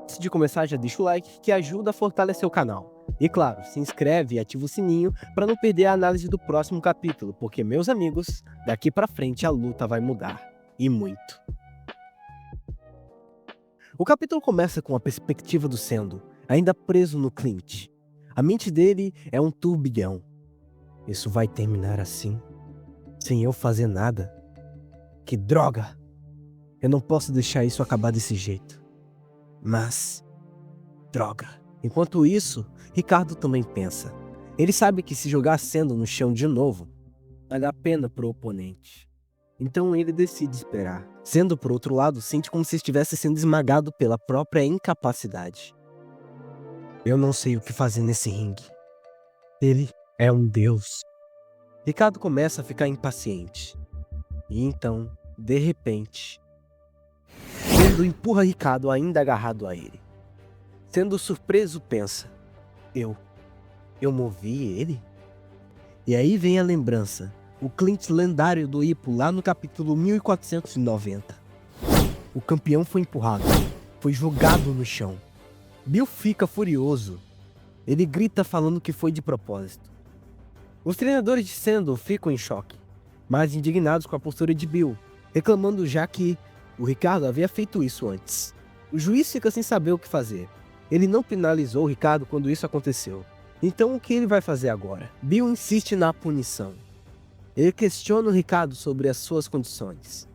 Antes de começar, já deixa o like que ajuda a fortalecer o canal. E claro, se inscreve e ativa o sininho para não perder a análise do próximo capítulo, porque, meus amigos, daqui pra frente a luta vai mudar. E muito. O capítulo começa com a perspectiva do Sendo, ainda preso no Clint. A mente dele é um turbilhão. Isso vai terminar assim? Sem eu fazer nada? Que droga! Eu não posso deixar isso acabar desse jeito. Mas... droga. Enquanto isso, Ricardo também pensa. Ele sabe que se jogar Sendo no chão de novo, vale a pena pro oponente. Então ele decide esperar. Sendo, por outro lado, sente como se estivesse sendo esmagado pela própria incapacidade. Eu não sei o que fazer nesse ringue. Ele é um deus. Ricardo começa a ficar impaciente. E então, de repente, Sendo empurra Ricardo ainda agarrado a ele. Sendo surpreso, pensa: Eu movi ele? E aí vem a lembrança, o Clint lendário do Hippo lá no capítulo 1490. O campeão foi empurrado, foi jogado no chão. Bill fica furioso. Ele grita falando que foi de propósito. Os treinadores de Sendo ficam em choque, mas indignados com a postura de Bill, reclamando já que o Ricardo havia feito isso antes. O juiz fica sem saber o que fazer. Ele não penalizou o Ricardo quando isso aconteceu. Então o que ele vai fazer agora? Bill insiste na punição. Ele questiona o Ricardo sobre as suas condições.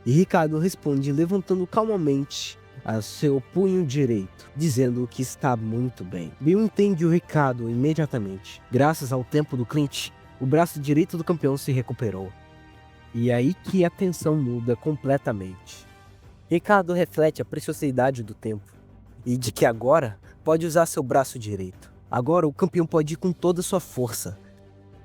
E Ricardo responde levantando calmamente a seu punho direito, dizendo que está muito bem. Bill entende o Ricardo imediatamente. Graças ao tempo do Clint, o braço direito do campeão se recuperou. E é aí que a tensão muda completamente. Ricardo reflete a preciosidade do tempo e de que agora pode usar seu braço direito. Agora o campeão pode ir com toda a sua força,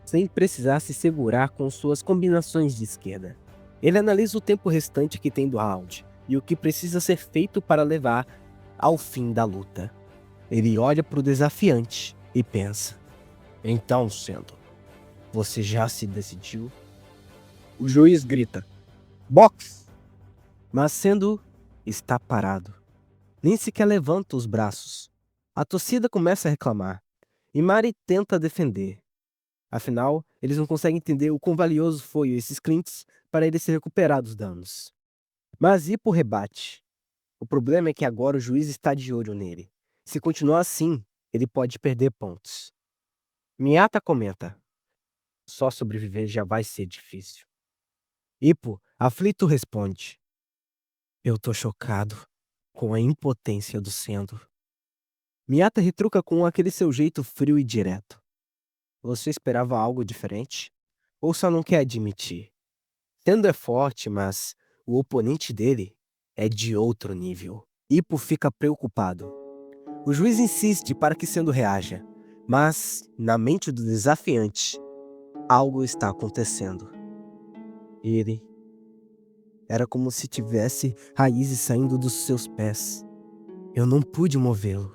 sem precisar se segurar com suas combinações de esquerda. Ele analisa o tempo restante que tem do round e o que precisa ser feito para levar ao fim da luta. Ele olha para o desafiante e pensa: então, Sendo, você já se decidiu? O juiz grita: boxe! Mas Sendo está parado. Nem sequer levanta os braços. A torcida começa a reclamar. E Mari tenta defender. Afinal, eles não conseguem entender o quão valioso foi esses Clints para ele se recuperar dos danos. Mas Hippo rebate. O problema é que agora o juiz está de olho nele. Se continuar assim, ele pode perder pontos. Miyata comenta: só sobreviver já vai ser difícil. Hippo, aflito, responde: eu tô chocado com a impotência do Sendo. Miyata retruca com aquele seu jeito frio e direto: você esperava algo diferente? Ou só não quer admitir? Sendo é forte, mas o oponente dele é de outro nível. Hippo fica preocupado. O juiz insiste para que Sendo reaja, mas, na mente do desafiante, algo está acontecendo. Ele era como se tivesse raízes saindo dos seus pés. Eu não pude movê-lo.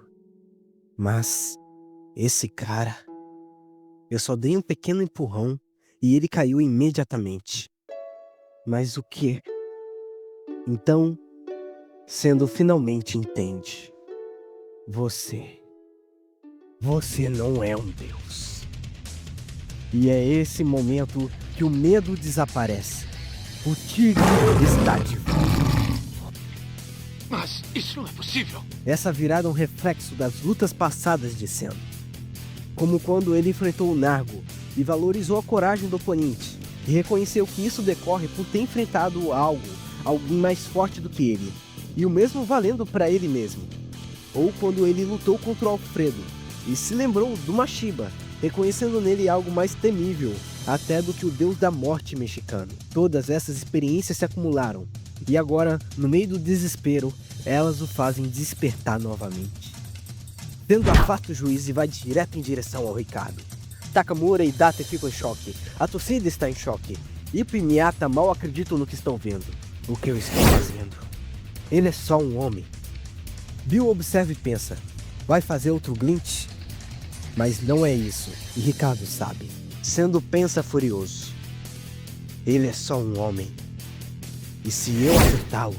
Mas esse cara... eu só dei um pequeno empurrão e ele caiu imediatamente. Mas o quê? Então, Sendo finalmente entende. Você não é um deus. E é esse momento que o medo desaparece. O tigre está de volta. Mas isso não é possível. Essa virada é um reflexo das lutas passadas de Sendo. Como quando ele enfrentou o Nargo e valorizou a coragem do oponente, e reconheceu que isso decorre por ter enfrentado alguém mais forte do que ele, e o mesmo valendo para ele mesmo. Ou quando ele lutou contra o Alfredo, e se lembrou do Mashiba, reconhecendo nele algo mais temível, até do que o deus da morte mexicano. Todas essas experiências se acumularam, e agora, no meio do desespero, elas o fazem despertar novamente. Sendo afasta o juiz e vai direto em direção ao Ricardo. Takamura e Date ficam em choque. A torcida está em choque. Hippo e Miyata mal acreditam no que estão vendo. O que eu estou fazendo? Ele é só um homem. Bill observa e pensa: vai fazer outro glitch? Mas não é isso, e Ricardo sabe. Sendo pensa furioso: ele é só um homem. E se eu acertá-lo,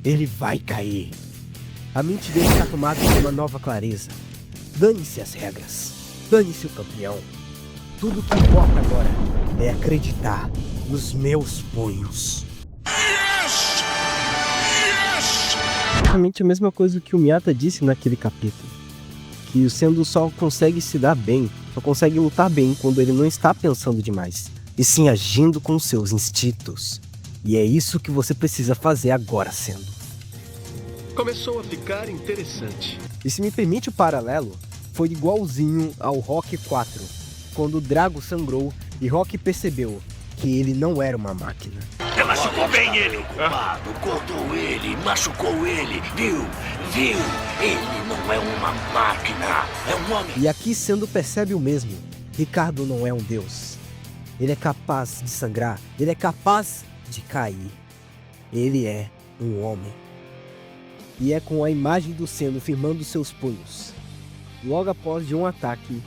ele vai cair. A mente dele está tomada por uma nova clareza. Dane-se as regras. Dane-se o campeão. Tudo que importa agora é acreditar nos meus punhos. Yes! Yes! Exatamente a mesma coisa que o Miyata disse naquele capítulo. Que o Sendo só consegue se dar bem, só consegue lutar bem quando ele não está pensando demais, e sim agindo com seus instintos. E é isso que você precisa fazer agora, Sendo. Começou a ficar interessante. E se me permite o paralelo, foi igualzinho ao Rock 4, quando o Drago sangrou e Rock percebeu que ele não era uma máquina. Machucou bem ele. Cortou ele, machucou ele, viu? Ele não é uma máquina, é um homem. E aqui Sendo percebe o mesmo. Ricardo não é um deus. Ele é capaz de sangrar, ele é capaz de cair. Ele é um homem. E é com a imagem do Sendo firmando seus punhos, logo após de um ataque,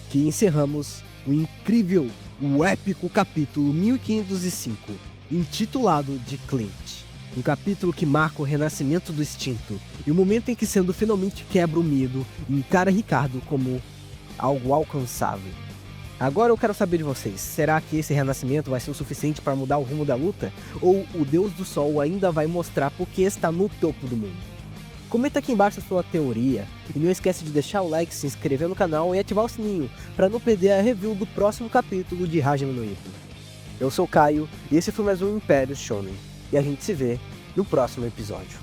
que encerramos o incrível, o épico capítulo 1505, intitulado de Clint. Um capítulo que marca o renascimento do instinto e o momento em que Sendo finalmente quebra o medo e encara Ricardo como algo alcançável. Agora eu quero saber de vocês, será que esse renascimento vai ser o suficiente para mudar o rumo da luta? Ou o Deus do Sol ainda vai mostrar porque está no topo do mundo? Comenta aqui embaixo a sua teoria e não esquece de deixar o like, se inscrever no canal e ativar o sininho para não perder a review do próximo capítulo de Hajime no Ippo. Eu sou o Caio e esse foi mais um Império Shonen e a gente se vê no próximo episódio.